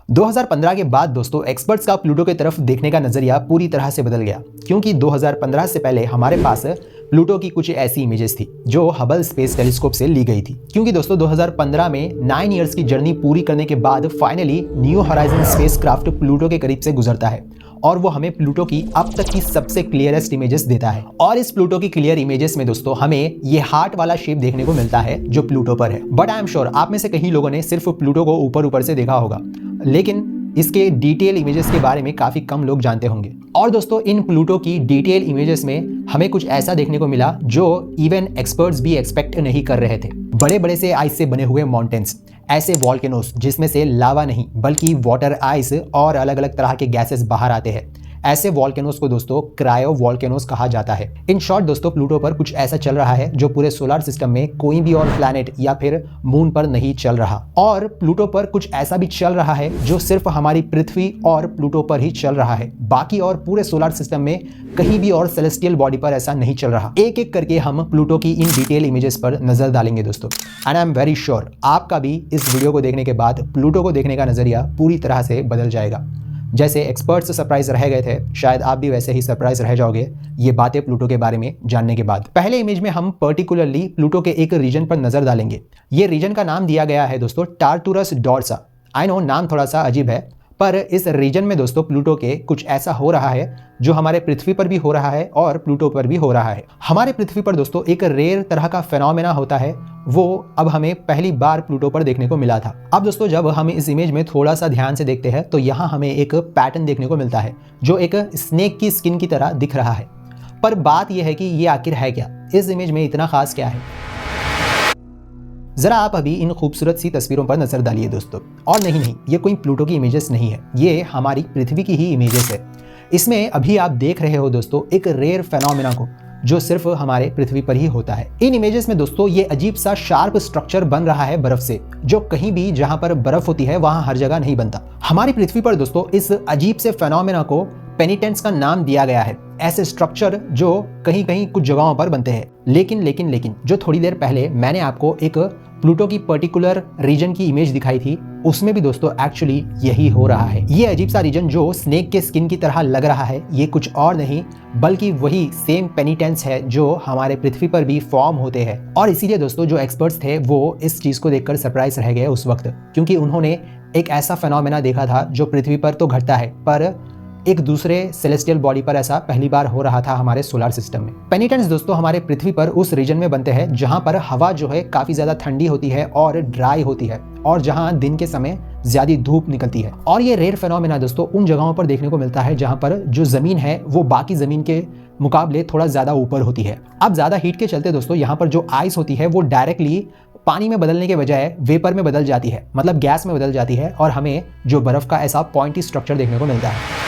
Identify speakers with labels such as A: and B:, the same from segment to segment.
A: 2015 के बाद दोस्तों एक्सपर्ट्स का प्लूटो की तरफ देखने का नजरिया पूरी तरह से बदल गया, क्योंकि 2015 से पहले हमारे पास प्लूटो की कुछ ऐसी इमेजेस थी जो हबल स्पेस टेलीस्कोप से ली गई थी। क्योंकि दोस्तों 2015 में 9 इयर्स की जर्नी पूरी करने के बाद finally new horizon spacecraft Pluto के करीब से गुजरता है और वो हमें प्लूटो की अब तक की सबसे क्लियरेस्ट इमेजेस देता है। और इस प्लूटो की क्लियर इमेजेस में दोस्तों हमें ये हार्ट वाला शेप देखने को मिलता है जो प्लूटो पर है। बट आई एम श्योर आप में से कई लोगों ने सिर्फ प्लूटो को ऊपर ऊपर से देखा होगा, लेकिन इसके डिटेल इमेजेस के बारे में काफी कम लोग जानते होंगे। और दोस्तों इन प्लूटो की डिटेल इमेजेस में हमें कुछ ऐसा देखने को मिला जो इवन एक्सपर्ट्स भी एक्सपेक्ट नहीं कर रहे थे। बड़े बड़े से आइस से बने हुए माउंटेन्स, ऐसे वॉल्केनोस जिसमें से लावा नहीं बल्कि वाटर, आइस और अलग अलग तरह के गैसेस बाहर आते हैं, ऐसे वॉल्केनोस को दोस्तों क्रायो वॉल्केनोस कहा जाता है। इन शॉर्ट दोस्तों प्लूटो पर कुछ ऐसा चल रहा है जो पूरे सोलर सिस्टम में कोई भी और प्लैनेट या फिर मून पर नहीं चल रहा। और प्लूटो पर कुछ ऐसा भी चल रहा है जो सिर्फ हमारी पृथ्वी और प्लूटो पर ही चल रहा है, बाकी और पूरे सोलर सिस्टम में कहीं भी और सेलेस्टियल बॉडी पर ऐसा नहीं चल रहा। एक एक करके हम प्लूटो की इन डिटेल इमेजेस पर नजर डालेंगे दोस्तों, and I am very sure आपका भी इस वीडियो को देखने के बाद प्लूटो को देखने का नजरिया पूरी तरह से बदल जाएगा। जैसे एक्सपर्ट्स सरप्राइज रह गए थे, शायद आप भी वैसे ही सरप्राइज रह जाओगे ये बातें प्लूटो के बारे में जानने के बाद। पहले इमेज में हम पर्टिकुलरली प्लूटो के एक रीजन पर नजर डालेंगे। ये रीजन का नाम दिया गया है दोस्तों टार्टूरस डॉर्सा। आई नो नाम थोड़ा सा अजीब है, पर इस रीजन में दोस्तों प्लूटो के कुछ ऐसा हो रहा है जो हमारे पृथ्वी पर भी हो रहा है और प्लूटो पर भी हो रहा है। हमारे पृथ्वी पर दोस्तों एक रेयर तरह का फेनोमेना होता है, वो अब हमें पहली बार प्लूटो पर देखने को मिला था। अब दोस्तों जब हम इस इमेज में थोड़ा सा ध्यान से देखते हैं तो यहाँ हमें एक पैटर्न देखने को मिलता है जो एक स्नेक की स्किन की तरह दिख रहा है। पर बात यह है कि ये आखिर है क्या, इस इमेज में इतना खास क्या है? जरा आप अभी इन खूबसूरत सी तस्वीरों पर नजर डालिए दोस्तों। और नहीं, ये कोई प्लूटो की इमेजेस नहीं है, ये हमारी पृथ्वी की ही इमेजेस है। इसमें अभी आप देख रहे हो दोस्तों एक रेयर फेनोमेना को जो सिर्फ हमारे पृथ्वी पर ही होता है। इन इमेजेस में दोस्तों ये अजीब सा शार्प स्ट्रक्चर बन रहा है बर्फ से, जो कहीं भी जहां पर बर्फ होती है वहां हर जगह नहीं बनता। हमारी पृथ्वी पर दोस्तों इस अजीब से फेनोमेना को पेनिटेंट्स का नाम दिया गया है, ऐसे स्ट्रक्चर जो कहीं कहीं कुछ जगहों पर बनते हैं। लेकिन जो थोड़ी देर पहले मैंने आपको एक प्लूटो की पर्टिकुलर रीजन की इमेज दिखाई थी, उसमें भी दोस्तों एक्चुअली यही हो रहा है। ये अजीब सा रीजन जो स्नेक के स्किन की तरह लग रहा है, ये कुछ और नहीं बल्कि वही सेम पेनिटेंट्स है जो हमारे पृथ्वी पर भी फॉर्म होते हैं। और इसीलिए दोस्तों जो एक्सपर्ट्स थे वो इस चीज को देखकर सरप्राइज रह गए उस वक्त, क्योंकि उन्होंने एक ऐसा फेनोमेना देखा था जो पृथ्वी पर तो घटता है पर एक दूसरे सेलेस्टियल बॉडी पर ऐसा पहली बार हो रहा था हमारे सोलर सिस्टम में। पेनिटेंट्स दोस्तों हमारे पृथ्वी पर उस रीजन में बनते हैं जहां पर हवा जो है काफी ज्यादा ठंडी होती है और ड्राई होती है, और जहां दिन के समय ज्यादा धूप निकलती है। और ये रेयर फेनोमेना दोस्तों उन जगहों पर देखने को मिलता है जहां पर जो जमीन है वो बाकी जमीन के मुकाबले थोड़ा ज्यादा ऊपर होती है। अब ज्यादा हीट के चलते दोस्तों यहाँ पर जो आइस होती है वो डायरेक्टली पानी में बदलने के बजाय वेपर में बदल जाती है, मतलब गैस में बदल जाती है, और हमें जो बर्फ का ऐसा पॉइंटी स्ट्रक्चर देखने को मिलता है।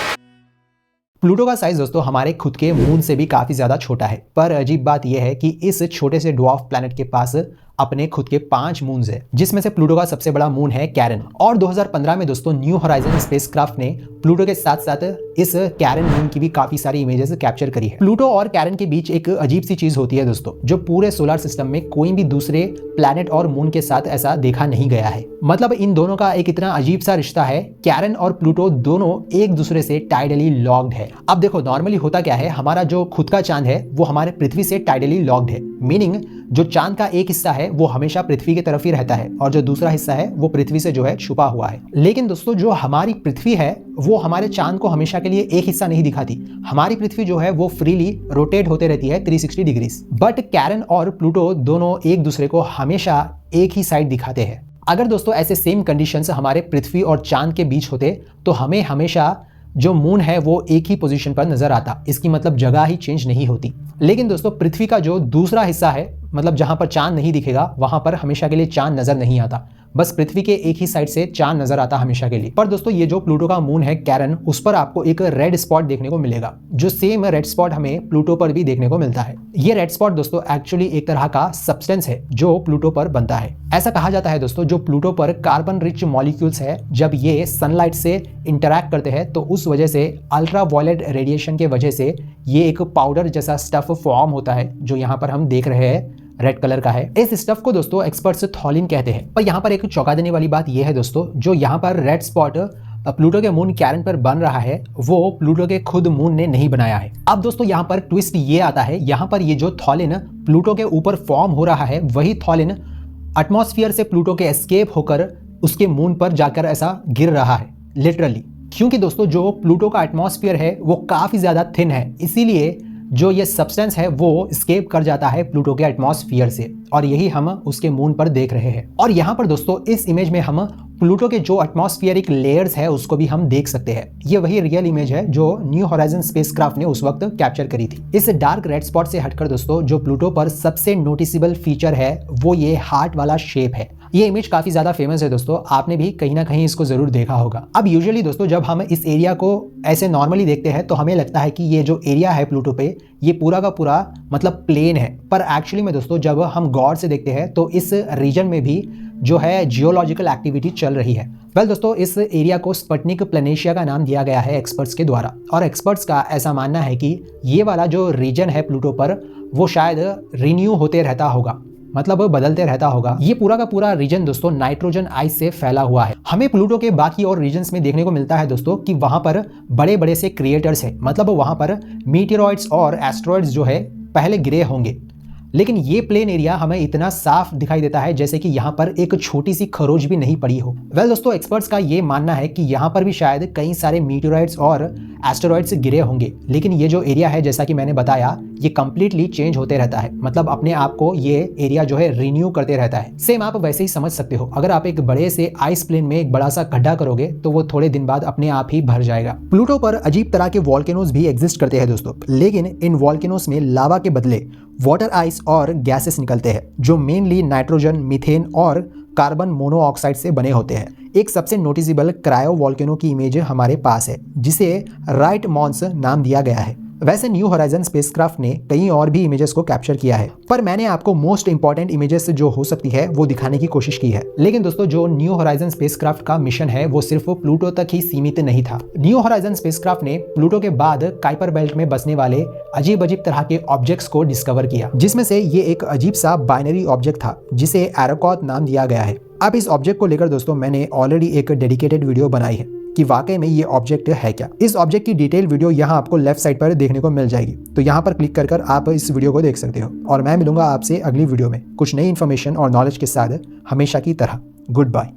A: प्लूटो का साइज दोस्तों हमारे खुद के मून से भी काफी ज्यादा छोटा है, पर अजीब बात यह है कि इस छोटे से ड्वार्फ प्लैनेट के पास अपने खुद के 5 मून्स है, जिसमें से प्लूटो का सबसे बड़ा मून है कैरन। और 2015 में दोस्तों न्यू होराइजन स्पेसक्राफ्ट ने प्लूटो के साथ साथ इस कैरन मून की भी काफी सारी इमेजेस कैप्चर करी है। प्लूटो और कैरन के बीच एक अजीब सी चीज होती है दोस्तों, जो पूरे सोलर सिस्टम में कोई भी दूसरे प्लैनेट और मून के साथ ऐसा देखा नहीं गया है। मतलब इन दोनों का एक इतना अजीब सा रिश्ता है, कैरन और प्लूटो दोनों एक दूसरे से टाइडली लॉक्ड है। अब देखो नॉर्मली होता क्या है, हमारा जो खुद का चांद है वो हमारे पृथ्वी से टाइडली लॉक्ड है, मीनिंग जो चांद का एक हिस्सा है वो हमेशा पृथ्वी की तरफ ही रहता है और जो दूसरा हिस्सा है वो पृथ्वी से जो है छुपा हुआ है। लेकिन दोस्तों जो हमारी पृथ्वी है वो हमारे चांद को हमेशा के लिए एक हिस्सा नहीं दिखाती। हमारी पृथ्वी जो है वो फ्रीली रोटेट होते रहती है 360 डिग्रीज। बट कैरन और प्लूटो दोनों एक दूसरे को हमेशा एक ही साइड दिखाते हैं। अगर दोस्तों ऐसे सेम कंडीशंस हमारे पृथ्वी और चांद के बीच होते तो हमें हमेशा जो मून है वो एक ही पोजीशन पर नजर आता, इसकी मतलब जगह ही चेंज नहीं होती। लेकिन दोस्तों पृथ्वी का जो दूसरा हिस्सा है, मतलब जहां पर चांद नहीं दिखेगा, वहां पर हमेशा के लिए चांद नजर नहीं आता, बस पृथ्वी के एक ही साइड से चांद नजर आता हमेशा के लिए। पर दोस्तों ये जो प्लूटो का मून है कैरन, उस पर आपको एक रेड स्पॉट देखने को मिलेगा, जो सेम रेड स्पॉट हमें प्लूटो पर भी देखने को मिलता है। ये रेड स्पॉट दोस्तों एक्चुअली एक तरह का सब्सटेंस है जो प्लूटो पर बनता है। ऐसा कहा जाता है दोस्तों जो प्लूटो पर कार्बन रिच मॉलिक्यूल्स है, जब ये सनलाइट से इंटरैक्ट करते हैं तो उस वजह से अल्ट्रा वायलेट रेडिएशन के वजह से ये एक पाउडर जैसा स्टफ फॉर्म होता है, जो यहाँ पर हम देख रहे हैं रेड कलर का है। इस स्टफ को दोस्तों एक्सपर्ट्स थॉलिन कहते हैं। पर यहाँ पर एक चौंका देने वाली बात यह है दोस्तों, जो यहाँ पर रेड स्पॉट प्लूटो के मून कैरन पर बन रहा है वो प्लूटो के खुद मून ने नहीं बनाया है। अब दोस्तों यहाँ पर ट्विस्ट ये आता है, यहाँ पर ये जो थॉलिन प्लूटो के ऊपर फॉर्म हो रहा है वही थॉलिन एटमॉस्फेयर से प्लूटो के एस्केप होकर उसके मून पर जाकर ऐसा गिर रहा है लिटरली। क्योंकि दोस्तों जो प्लूटो का एटमॉस्फेयर है वो काफ़ी ज़्यादा थिन है, इसीलिए जो ये सब्सटेंस है वो एस्केप कर जाता है प्लूटो के एटमॉस्फेयर से और यही हम उसके मून पर देख रहे हैं। और यहाँ पर दोस्तों इस इमेज में हम प्लूटो के जो एटमॉस्फेरिक लेयर्स है उसको भी हम देख सकते हैं। ये वही रियल इमेज है जो न्यू होराइजन स्पेसक्राफ्ट ने उस वक्त कैप्चर करी थी। इस डार्क रेड स्पॉट से हटकर दोस्तों जो प्लूटो पर सबसे नोटिसेबल फीचर है वो ये हार्ट वाला शेप है। ये इमेज काफी ज्यादा फेमस है दोस्तों, आपने भी कहीं ना कहीं इसको जरूर देखा होगा। अब यूजुअली दोस्तों जब हम इस एरिया को ऐसे नॉर्मली देखते हैं तो हमें लगता है कि ये जो एरिया है प्लूटो पे ये पूरा का पूरा मतलब प्लेन है, पर एक्चुअली में दोस्तों जब हम गौर से देखते हैं तो इस रीजन में भी जो है जियोलॉजिकल एक्टिविटी चल रही है। वेल दोस्तों इस एरिया को स्पुटनिक प्लेनेशिया का नाम दिया गया है एक्सपर्ट्स के द्वारा, और एक्सपर्ट्स का ऐसा मानना है कि ये वाला जो रीजन है प्लूटो पर वो शायद रिन्यू होते रहता होगा, मतलब बदलते रहता होगा। ये पूरा का पूरा रीजन दोस्तों नाइट्रोजन आइस से फैला हुआ है। हमें प्लूटो के बाकी और रीजन्स में देखने को मिलता है दोस्तों कि वहां पर बड़े बड़े से क्रिएटर्स है, मतलब वहां पर मीटेरॉइड्स और एस्ट्रॉइड्स जो है पहले गिरे होंगे, लेकिन ये प्लेन एरिया हमें इतना साफ दिखाई देता है जैसे कि यहाँ पर एक छोटी सी खरोच भी नहीं पड़ी हो। वेल दोस्तों एक्सपर्ट्स का ये मानना है कि यहाँ पर भी शायद कई सारे मीटेरॉइड्स और एस्टेरॉइड्स गिरे होंगे, लेकिन ये जो एरिया है जैसा कि मैंने बताया ये कंप्लीटली चेंज होते रहता है, मतलब अपने आप को ये एरिया जो है रिन्यू करते रहता है। सेम आप वैसे ही समझ सकते हो, अगर आप एक बड़े से आइस प्लेन में एक बड़ा सा गड्ढा करोगे तो वो थोड़े दिन बाद अपने आप ही भर जाएगा। प्लूटो पर अजीब तरह के वॉल्केनोज भी एग्जिस्ट करते हैं दोस्तों, लेकिन इन वॉल्केनोज में लावा के बदले वाटर आइस और गैसेस निकलते हैं जो मेनली नाइट्रोजन, मीथेन और कार्बन मोनोऑक्साइड से बने होते हैं। एक सबसे नोटिसेबल क्रायो वॉल्केनो की इमेज हमारे पास है जिसे राइट मॉन्स नाम दिया गया है। वैसे न्यू होराइजन स्पेसक्राफ्ट ने कई और भी इमेजेस को कैप्चर किया है, पर मैंने आपको मोस्ट इंपॉर्टेंट इमेजेस जो हो सकती है वो दिखाने की कोशिश की है। लेकिन दोस्तों जो न्यू होराइजन स्पेसक्राफ्ट का मिशन है वो सिर्फ प्लूटो तक ही सीमित नहीं था। न्यू होराइजन स्पेसक्राफ्ट ने प्लूटो के बाद काइपर बेल्ट में बसने वाले अजीब अजीब तरह के ऑब्जेक्ट्स को डिस्कवर किया, जिसमें से ये एक अजीब सा बाइनरी ऑब्जेक्ट था जिसे एरोकॉथ नाम दिया गया है। अब इस ऑब्जेक्ट को लेकर दोस्तों मैंने ऑलरेडी एक डेडिकेटेड वीडियो बनाई है कि वाकई में ये ऑब्जेक्ट है क्या। इस ऑब्जेक्ट की डिटेल वीडियो यहाँ आपको लेफ्ट साइड पर देखने को मिल जाएगी, तो यहाँ पर क्लिक कर आप इस वीडियो को देख सकते हो। और मैं मिलूंगा आपसे अगली वीडियो में कुछ नई इन्फॉर्मेशन और नॉलेज के साथ, हमेशा की तरह। Good bye.